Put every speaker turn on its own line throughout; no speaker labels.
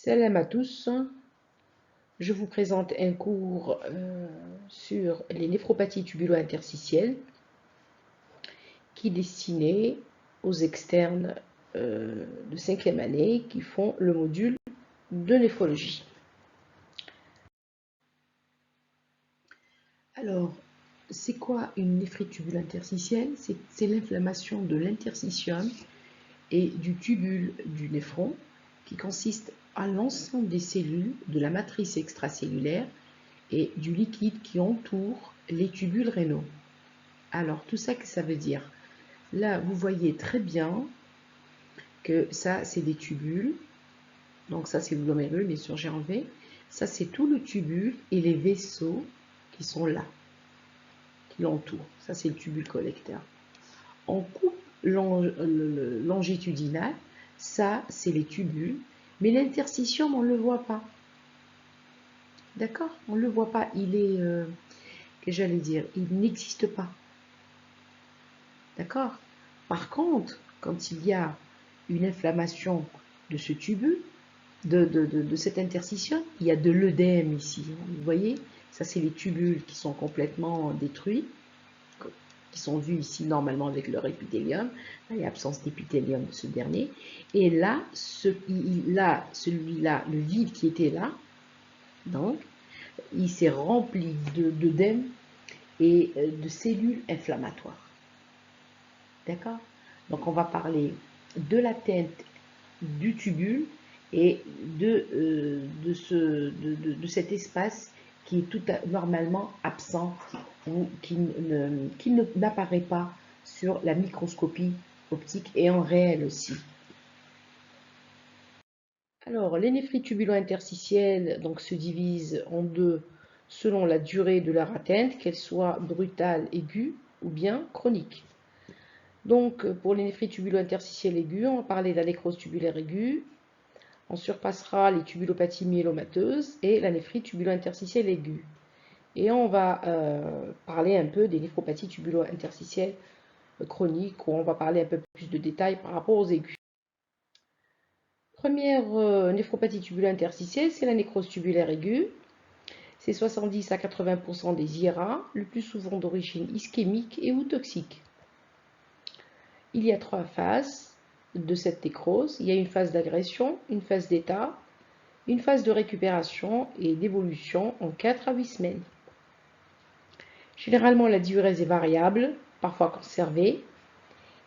Salam à tous, je vous présente un cours sur les néphropathies tubulo-interstitielles qui est destiné aux externes de 5e année qui font le module de néphrologie. Alors, c'est quoi une néphrite tubulo-interstitielle? C'est l'inflammation de l'interstitium et du tubule du néphron qui consiste à l'ensemble des cellules de la matrice extracellulaire et du liquide qui entoure les tubules rénaux. Alors, tout ça, que ça veut dire? Là, vous voyez très bien que ça, c'est des tubules. Donc, ça, c'est le glomérule, bien sûr, j'ai enlevé. Ça, c'est tout le tubule et les vaisseaux qui sont là, qui l'entourent. Ça, c'est le tubule collecteur. On coupe longitudinal. Ça, c'est les tubules. Mais l'interstitium, on ne le voit pas. D'accord? On ne le voit pas. Il est, que j'allais dire, il n'existe pas. D'accord? Par contre, quand il y a une inflammation de ce tubule, de cette interstitium, il y a de l'œdème ici. Vous voyez? Ça, c'est les tubules qui sont complètement détruits, qui sont vus ici normalement avec leur épithélium. Là, il y a absence d'épithélium de ce dernier. Et là, celui-là, le vide qui était là, donc, il s'est rempli d'œdème et de cellules inflammatoires. D'accord? Donc, on va parler de la teinte du tubule et de cet espace qui est normalement absent ou qui n'apparaît pas sur la microscopie optique et en réel aussi. Alors, les néphrites tubulo-interstitielles se divisent en deux selon la durée de leur atteinte, qu'elle soit brutale, aiguë ou bien chronique. Donc, pour les néphrites tubulo-interstitielles aiguës, on va parler de la nécrose tubulaire aiguë. On surpassera les tubulopathies myélomateuses et la néphrite tubulo-interstitielle aiguë. Et on va parler un peu des néphropathies tubulo-interstitielles chroniques, où on va parler un peu plus de détails par rapport aux aigus. Première néphropathie tubulo-interstitielle, c'est la nécrose tubulaire aiguë. C'est 70 à 80% des IRA, le plus souvent d'origine ischémique et ou toxique. Il y a 3 phases de cette nécrose. Il y a une phase d'agression, une phase d'état, une phase de récupération et d'évolution en 4 à 8 semaines. Généralement, la diurèse est variable, parfois conservée,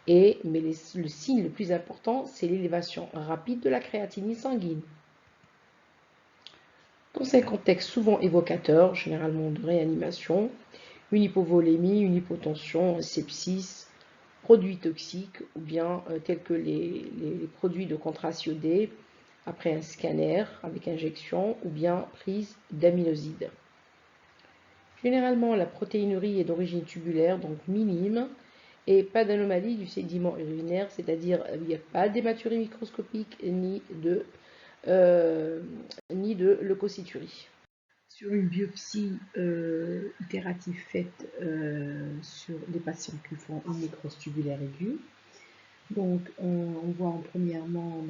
mais le signe le plus important, c'est l'élévation rapide de la créatinine sanguine. Dans un contexte souvent évocateur, généralement de réanimation, une hypovolémie, une hypotension, un sepsis, produits toxiques ou bien tels que les produits de contraste iodé après un scanner avec injection ou bien prise d'amynosides. Généralement, la protéinurie est d'origine tubulaire, donc minime, et pas d'anomalie du sédiment urinaire, c'est-à-dire il n'y a pas d'hématurie microscopique ni de leucocyturie. Sur une biopsie itérative faite sur des patients qui font une nécrose tubulaire aiguë, donc on voit premièrement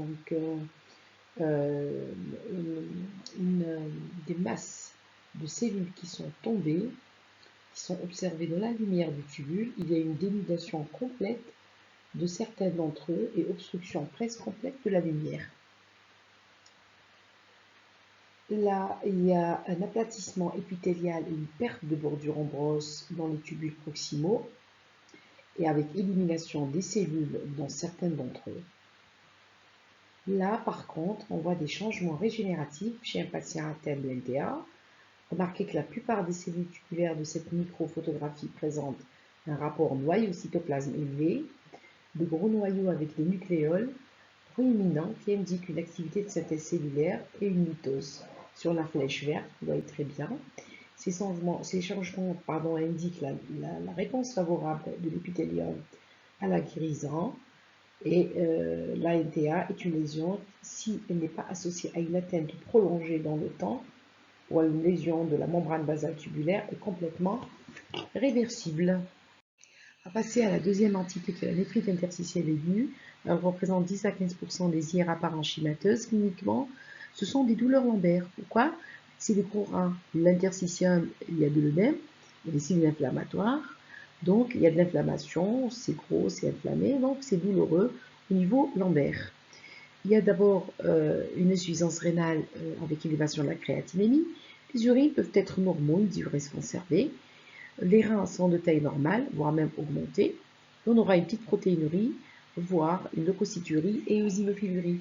des masses de cellules qui sont tombées, qui sont observées dans la lumière du tubule. Il y a une dénudation complète de certains d'entre eux et obstruction presque complète de la lumière. Là, il y a un aplatissement épithélial et une perte de bordure en brosse dans les tubules proximaux et avec élimination des cellules dans certains d'entre eux. Là, par contre, on voit des changements régénératifs chez un patient atteint de l'NTA. Remarquez que la plupart des cellules tubulaires de cette microphotographie présentent un rapport noyau-cytoplasme élevé, de gros noyaux avec des nucléoles proéminents qui indiquent une activité de synthèse cellulaire et une mitose. Sur la flèche verte, vous voyez très bien. Ces changements indiquent la réponse favorable de l'épithélium à la guérison. Et la NTA est une lésion, si elle n'est pas associée à une atteinte prolongée dans le temps ou à une lésion de la membrane basale tubulaire, est complètement réversible. On va passer à la deuxième entité qui est la néphrite interstitielle aiguë. Elle représente 10 à 15% des IRA parenchymateuses cliniquement. ce sont des douleurs lombaires. Pourquoi? C'est le courant, l'interstitium, il y a de l'œdème, il y a des signes inflammatoires, donc il y a de l'inflammation, c'est gros, c'est inflammé, donc c'est douloureux au niveau lombaire. Il y a d'abord une insuffisance rénale avec élévation de la créatinémie. Les urines peuvent être normaux, une diurèse conservée. Les reins sont de taille normale, voire même augmentée. On aura une petite protéinurie, voire une leucocyturie et eosinophilurie.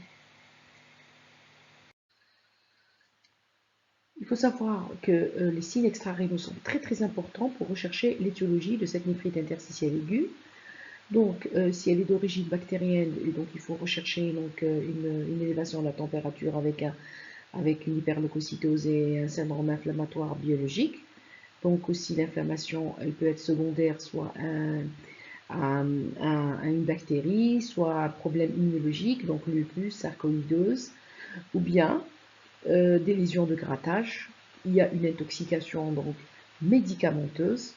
Il faut savoir que les signes extra-rénaux sont très très importants pour rechercher l'étiologie de cette néphrite interstitielle aiguë. Donc, si elle est d'origine bactérienne, et donc il faut rechercher donc, une élévation de la température avec une hyperleucocytose et un syndrome inflammatoire biologique. Donc aussi l'inflammation, elle peut être secondaire soit à une bactérie, soit un problème immunologique, donc lupus, sarcoïdose, ou bien des lésions de grattage. Il y a une intoxication donc médicamenteuse,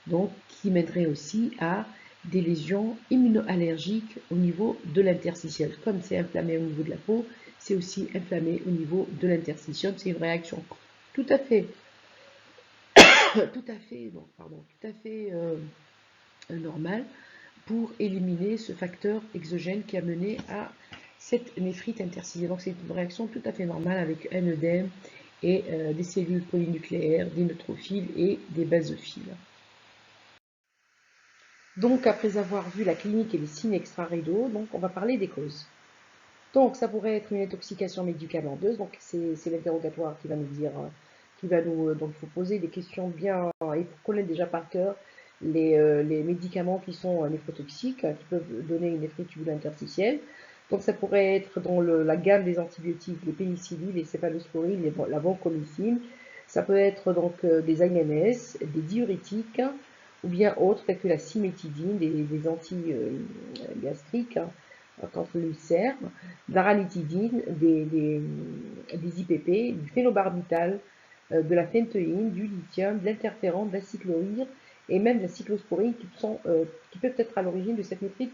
donc qui mènerait aussi à des lésions immunoallergiques au niveau de l'interstitiel. Comme c'est inflammé au niveau de la peau, c'est aussi inflammé au niveau de l'interstitium. C'est une réaction tout à fait, normale pour éliminer ce facteur exogène qui a mené à cette néphrite interstitielle. Donc c'est une réaction tout à fait normale avec un œdème et des cellules polynucléaires, des neutrophiles et des basophiles. Donc après avoir vu la clinique et les signes extra-rénaux, donc on va parler des causes. Donc ça pourrait être une intoxication médicamenteuse, donc c'est l'interrogatoire qui va nous dire, donc il faut poser des questions bien, il faut connaître déjà par cœur les médicaments qui sont néphrotoxiques, qui peuvent donner une néphrite tubulaire interstitielle. Donc ça pourrait être dans la gamme des antibiotiques, les pénicillines, les céphalosporines, la vancomycine. Ça peut être donc des ANS, des diurétiques, ou bien autres, tels que la cimétidine, des anti-gastriques contre l'ulcère, de la ranitidine, des IPP, du phénobarbital, de la phéntoïne, du lithium, de l'interféron, de la cyclohydre et même de la cyclosporine qui peuvent être à l'origine de cette néphrite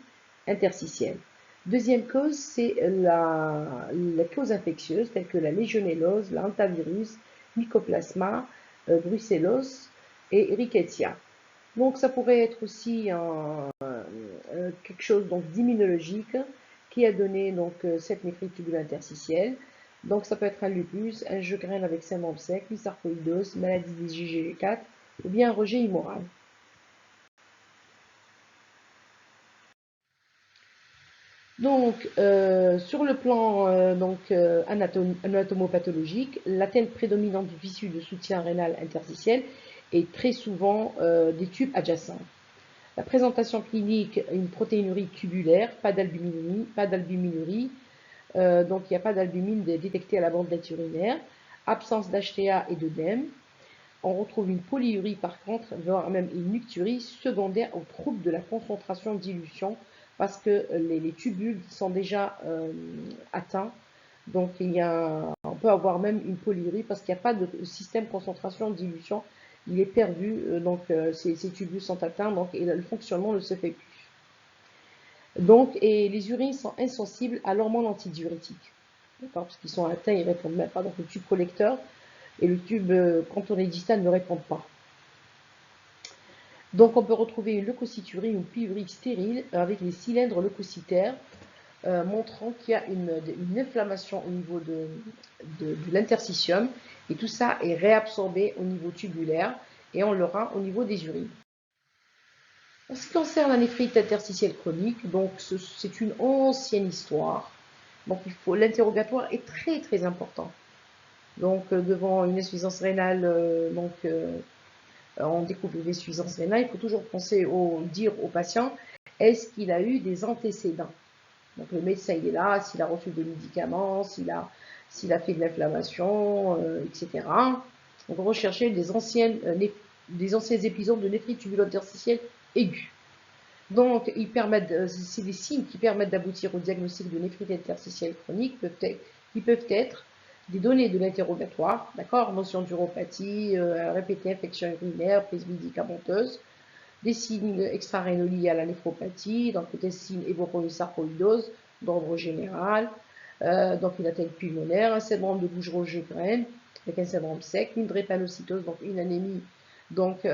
interstitielle. Deuxième cause, c'est la cause infectieuse, telle que la légionellose, l'hantavirus, mycoplasma, brucellose et rickettsia. Donc ça pourrait être aussi quelque chose d'immunologique qui a donné donc cette néphrite tubulaire interstitielle. Donc ça peut être un lupus, un Sjögren avec syndrome sec, une sarcoïdose, maladie des IgG4 ou bien un rejet immoral. Donc, sur le plan anatomopathologique, l'atteinte prédominante du tissu de soutien rénal interstitiel est très souvent des tubes adjacents. La présentation clinique, une protéinurie tubulaire, pas d'albuminurie, donc il n'y a pas d'albumine détectée à la bandelette urinaire, absence d'HTA et d'œdème. On retrouve une polyurie par contre, voire même une nocturie secondaire aux troubles de la concentration de dilution parce que les tubules sont déjà atteints. Donc on peut avoir même une polyurie parce qu'il n'y a pas de système concentration de dilution. Il est perdu, ces tubules sont atteints donc, et le fonctionnement ne se fait plus. Donc, et les urines sont insensibles à l'hormone antidiurétique. Parce qu'ils sont atteints, ils ne répondent même pas. Donc le tube collecteur et le tube contourné distal ne répondent pas. Donc on peut retrouver une leucocyturie, une pyurie stérile avec les cylindres leucocytaires montrant qu'il y a une inflammation au niveau de l'interstitium et tout ça est réabsorbé au niveau tubulaire et on l'aura au niveau des urines. En ce qui concerne la néphrite interstitielle chronique, donc c'est une ancienne histoire. Donc l'interrogatoire est très très important. Donc devant une insuffisance rénale, on découvre une insuffisance rénale, il faut toujours dire au patient, est-ce qu'il a eu des antécédents? Donc le médecin il est là, s'il a reçu des médicaments, s'il a fait de l'inflammation, etc. Donc rechercher des anciens épisodes de néphrite tubulaire interstitielle aiguë. Donc c'est des signes qui permettent d'aboutir au diagnostic de néphrite interstitielle chronique, qui peuvent être des données de l'interrogatoire, d'accord, notion d'uropathie, répétée infection urinaire, prise médicamenteuse, des signes extra-rénaux liés à la néphropathie, donc des signes évoquant une sarcoïdose d'ordre général, donc une atteinte pulmonaire, un syndrome de Gougerot-Jegrenne avec un syndrome sec, une drépanocytose, donc une anémie donc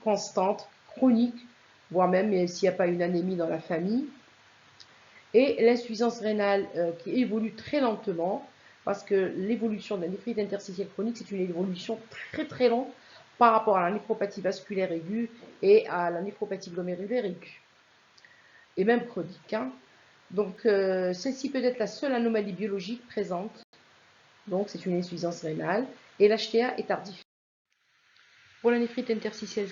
constante, chronique, voire même s'il n'y a pas une anémie dans la famille, et l'insuffisance rénale qui évolue très lentement, parce que l'évolution de la néphrite interstitielle chronique, c'est une évolution très très lente par rapport à la néphropathie vasculaire aiguë et à la néphropathie glomérulaire aiguë, et même chronique. Hein. Donc, celle-ci peut être la seule anomalie biologique présente. Donc, c'est une insuffisance rénale. Et l'HTA est tardif. Pour la néphrite interstitielle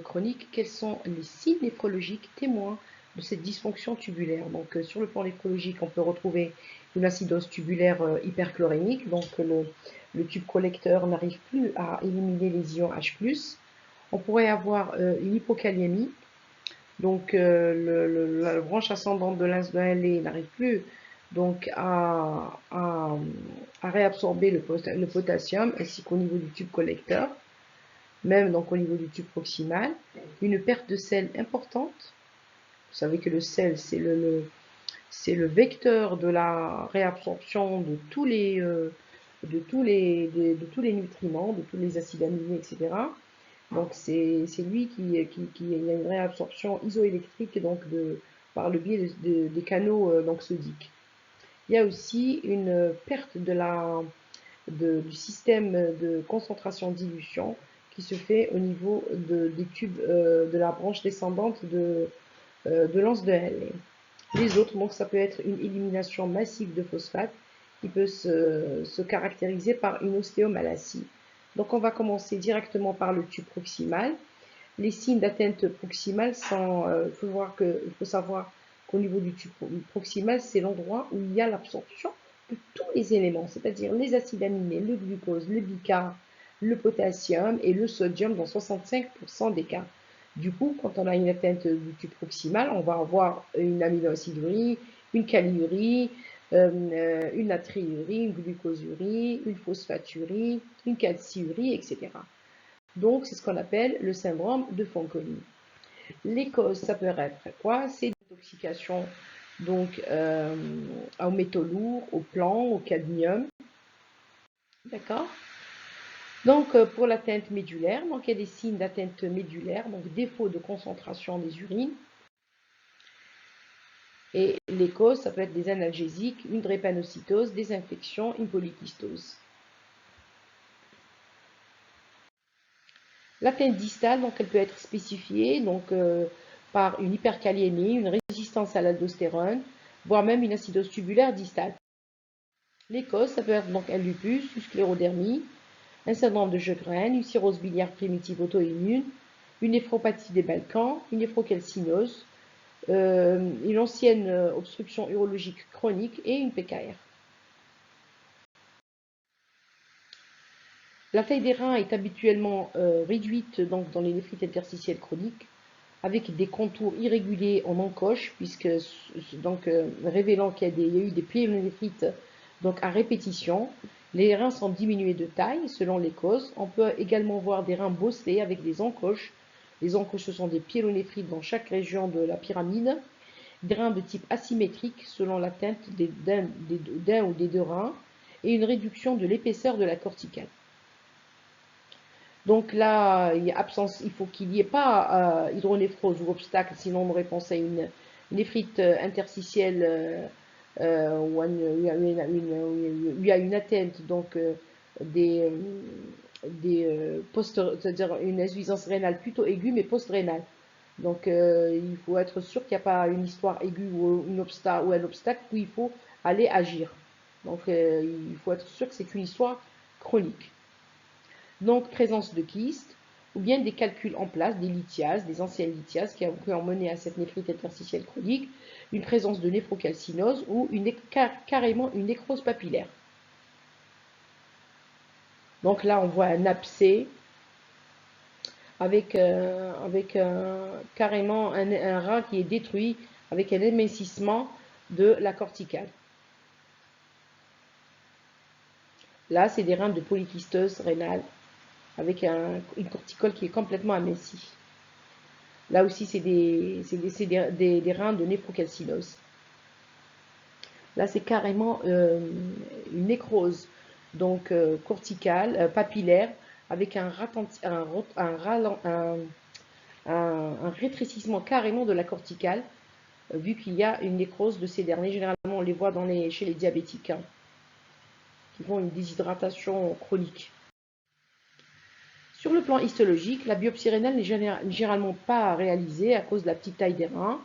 chronique, quels sont les signes néphrologiques témoins de cette dysfonction tubulaire? Donc, sur le plan néphrologique, on peut retrouver une acidose tubulaire hyperchlorémique. Donc, le tube collecteur n'arrive plus à éliminer les ions H+. On pourrait avoir une hypokaliémie. Donc, la branche ascendante de l'insuline n'arrive plus donc à réabsorber le potassium, ainsi qu'au niveau du tube collecteur, même donc au niveau du tube proximal. Une perte de sel importante. Vous savez que le sel, c'est le vecteur de la réabsorption de tous les nutriments, de tous les acides aminés, etc. Donc c'est lui qui a une réabsorption isoélectrique donc par le biais des canaux donc sodiques. Il y a aussi une perte du système de concentration-dilution qui se fait au niveau des tubes de la branche descendante de l'anse de Henle. Les autres, donc ça peut être une élimination massive de phosphate qui peut se caractériser par une ostéomalacie. Donc on va commencer directement par le tube proximal. Les signes d'atteinte proximale sont, il faut savoir qu'au niveau du tube proximal, c'est l'endroit où il y a l'absorption de tous les éléments, c'est-à-dire les acides aminés, le glucose, le bicarbonate, le potassium et le sodium dans 65% des cas. Du coup, quand on a une atteinte du tube proximal, on va avoir une aminoacidurie, une kaliurie, une natriurie, une glucosurie, une phosphaturie, une calciurie, etc. Donc, c'est ce qu'on appelle le syndrome de Fanconi. Les causes, ça peut être quoi? C'est l'intoxication donc aux métaux lourds, au plomb, au cadmium. D'accord? Donc, pour l'atteinte médulaire, donc il y a des signes d'atteinte médulaire, donc défaut de concentration des urines. Et les causes, ça peut être des analgésiques, une drépanocytose, des infections, une polykystose. L'atteinte distale, donc elle peut être spécifiée donc, par une hyperkaliémie, une résistance à l'aldostérone, voire même une acidose tubulaire distale. Les causes, ça peut être donc un lupus, une sclérodermie, un syndrome de Sjögren, une cirrhose biliaire primitive auto-immune, une néphropathie des Balkans, une néphrocalcinose, une ancienne obstruction urologique chronique et une PKR. La taille des reins est habituellement réduite donc, dans les néphrites interstitielles chroniques, avec des contours irréguliers en encoche, puisque donc révélant qu'il y a eu des pyélonéphrite donc à répétition. Les reins sont diminués de taille selon les causes. On peut également voir des reins bosselés avec des encoches. Les encoches, ce sont des pyélonéphrite dans chaque région de la pyramide. Des reins de type asymétrique selon l'atteinte d'un ou des deux reins, et une réduction de l'épaisseur de la corticale. Donc là, il faut qu'il n'y ait pas hydronéphrose ou obstacle, sinon on aurait pensé à une néphrite interstitielle où il y a une atteinte donc c'est-à-dire une insuffisance rénale plutôt aiguë mais post-rénale. Donc il faut être sûr qu'il n'y a pas une histoire aiguë ou un obstacle où il faut aller agir. Donc il faut être sûr que c'est une histoire chronique. Donc présence de kystes, ou bien des calculs en place, des lithiases, des anciennes lithiases qui ont mené à cette néphrite interstitielle chronique, une présence de néphrocalcinose ou carrément une nécrose papillaire. Donc là, on voit un abcès avec carrément un rein qui est détruit avec un émincissement de la corticale. Là, c'est des reins de polykystose rénale avec une corticole qui est complètement amincie. Là aussi, c'est des reins de néphrocalcinose. Là, c'est carrément une nécrose donc corticale, papillaire, avec un rétrécissement carrément de la corticale, vu qu'il y a une nécrose de ces derniers. Généralement, on les voit chez les diabétiques, hein, qui font une déshydratation chronique. Sur le plan histologique, la biopsie rénale n'est généralement pas réalisée à cause de la petite taille des reins,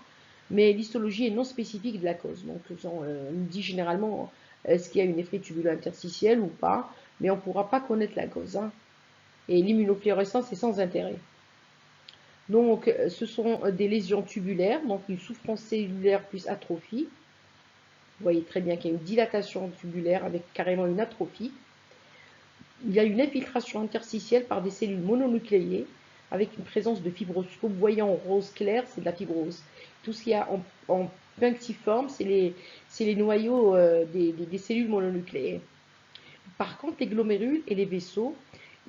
mais l'histologie est non spécifique de la cause. Donc, on nous dit généralement est-ce qu'il y a une néphrite tubulo-interstitielle ou pas, mais on ne pourra pas connaître la cause, hein. Et l'immunofluorescence est sans intérêt. Donc, ce sont des lésions tubulaires, donc une souffrance cellulaire plus atrophie. Vous voyez très bien qu'il y a une dilatation tubulaire avec carrément une atrophie. Il y a une infiltration interstitielle par des cellules mononucléées avec une présence de fibrose. Ce que vous voyez en rose clair, c'est de la fibrose. Tout ce qu'il y a en punctiforme, c'est les noyaux des cellules mononucléées. Par contre, les glomérules et les vaisseaux,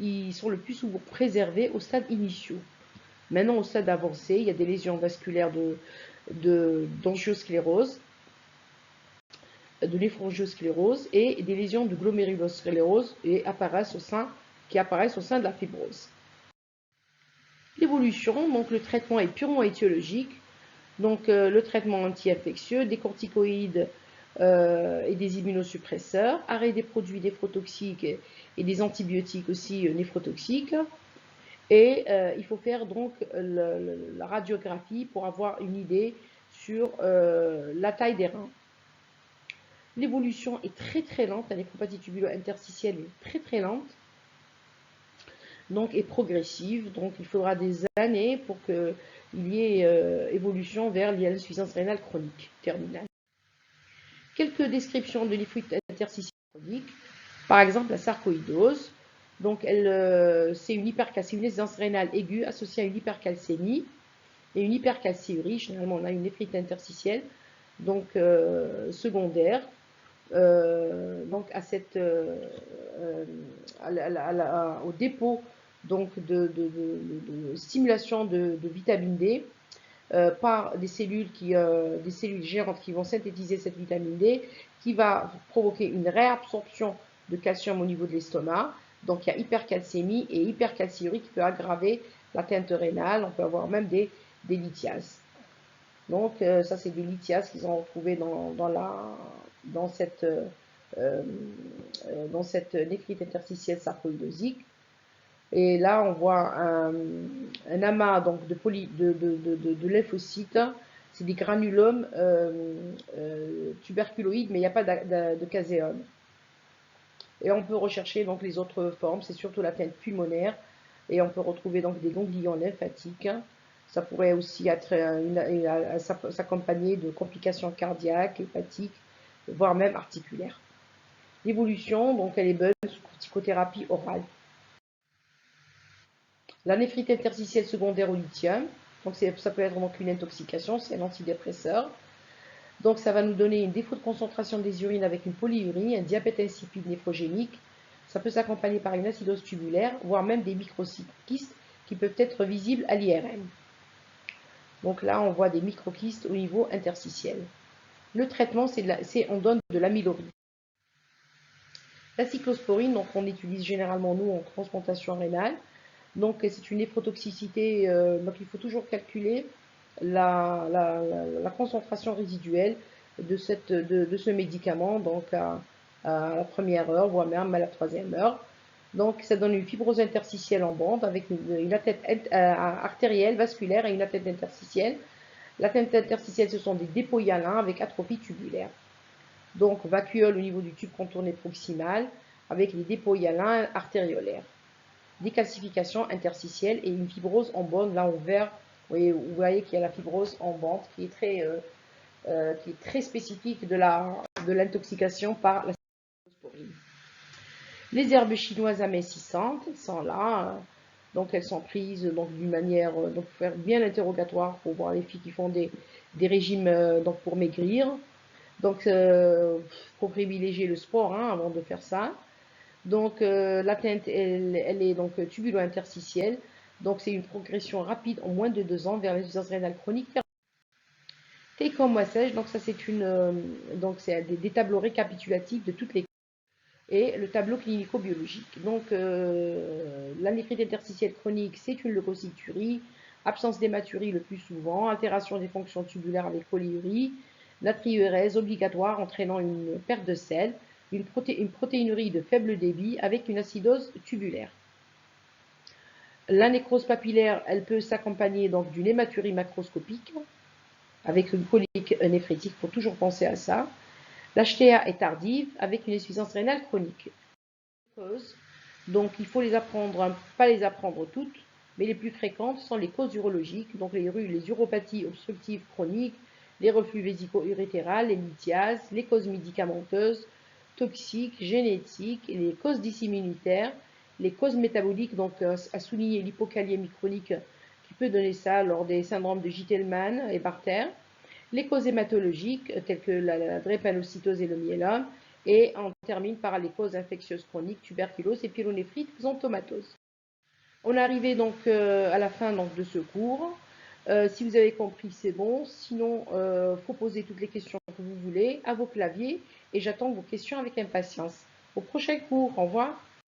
ils sont le plus souvent préservés au stade initiaux. Maintenant, au stade avancé, il y a des lésions vasculaires d'angiosclérose, de néphrangiosclérose et des lésions de glomérulosclérose qui apparaissent au sein de la fibrose. L'évolution, donc le traitement est purement étiologique. Donc le traitement anti-infectieux, des corticoïdes et des immunosuppresseurs, arrêt des produits néphrotoxiques et des antibiotiques aussi néphrotoxiques. Et il faut faire donc la radiographie pour avoir une idée sur la taille des reins. L'évolution est très très lente, la néphropathie tubulo-interstitielle est très très lente, donc est progressive, donc il faudra des années pour qu'il y ait évolution vers l'insuffisance rénale chronique terminale. Quelques descriptions de néphrite interstitielle chronique, par exemple la sarcoïdose. Donc c'est une insuffisance rénale aiguë associée à une hypercalcémie et une hypercalciurie. Généralement on a une néphrite interstitielle donc secondaire. Donc au dépôt donc de stimulation de vitamine D par des cellules géantes qui vont synthétiser cette vitamine D, qui va provoquer une réabsorption de calcium au niveau de l'estomac. Donc il y a hypercalcémie et hypercalciurie qui peut aggraver l'atteinte rénale. On peut avoir même des lithiases. Donc ça c'est des lithiases qu'ils ont retrouvées dans cette néphrite interstitielle sarcoïdosique. Et là, on voit un amas donc, de lymphocytes. C'est des granulomes tuberculoïdes, mais il n'y a pas de caséum. Et on peut rechercher donc les autres formes, c'est surtout l'atteinte pulmonaire. Et on peut retrouver donc des ganglions lymphatiques. Ça pourrait aussi être s'accompagner de complications cardiaques, hépatiques, voire même articulaires. L'évolution, donc, elle est bonne sous corticothérapie orale. La néphrite interstitielle secondaire au lithium, donc ça peut être donc une intoxication, c'est un antidépresseur. Donc ça va nous donner un défaut de concentration des urines avec une polyurie, un diabète insipide néphrogénique. Ça peut s'accompagner par une acidose tubulaire, voire même des microkystes qui peuvent être visibles à l'IRM. Donc là, on voit des microkystes au niveau interstitiel. Le traitement, on donne de l'amyloride. La cyclosporine, donc on utilise généralement nous en transplantation rénale. Donc c'est une néphrotoxicité, donc il faut toujours calculer la concentration résiduelle de ce médicament, donc à la première heure, voire même à la troisième heure. Donc ça donne une fibrose interstitielle en bande avec une atteinte artérielle, vasculaire et une atteinte interstitielle. L'atteinte interstitielle, ce sont des dépôts hyalins avec atrophie tubulaire. Donc vacuole au niveau du tube contourné proximal avec les dépôts hyalins artériolaires. Décalcification interstitielle et une fibrose en bande. Là, vous voyez qu'il y a la fibrose en bande qui est très spécifique de l'intoxication par la cyclosporine. Les herbes chinoises amincissantes sont là. Donc, elles sont prises d'une manière, donc pour faire bien l'interrogatoire pour voir les filles qui font des régimes donc pour maigrir. Donc, faut privilégier le sport avant de faire ça. Donc l'atteinte, elle est donc tubulo-interstitielle. Donc c'est une progression rapide en moins de 2 ans vers l'insuffisance rénale chronique. Take home message, donc ça c'est donc c'est des tableaux récapitulatifs de toutes les et le tableau clinico-biologique. Donc la néphrite interstitielle chronique, c'est une leucocyturie, absence d'hématurie le plus souvent, altération des fonctions tubulaires avec polyurie, natriurèse obligatoire entraînant une perte de sel, une protéinurie de faible débit avec une acidose tubulaire. La nécrose papillaire, elle peut s'accompagner donc d'une hématurie macroscopique avec une colique néphrétique, il faut toujours penser à ça. L'HTA est tardive avec une insuffisance rénale chronique. Donc il faut les apprendre, pas les apprendre toutes, mais les plus fréquentes sont les causes urologiques, donc les uropathies obstructives chroniques, les reflux vésico-urétérales, les lithiases, les causes médicamenteuses, toxiques, génétiques, les causes dissimmunitaires, les causes métaboliques, donc à souligner l'hypokaliémie chronique qui peut donner ça lors des syndromes de Gitelman et Barter, les causes hématologiques telles que la drépanocytose et le myélome, et on termine par les causes infectieuses chroniques, tuberculose et pyélonéphrite, xanthomatose. On est arrivé donc à la fin donc, de ce cours. Si vous avez compris, c'est bon. Sinon, il faut poser toutes les questions que vous voulez à vos claviers et j'attends vos questions avec impatience. Au prochain cours, au revoir.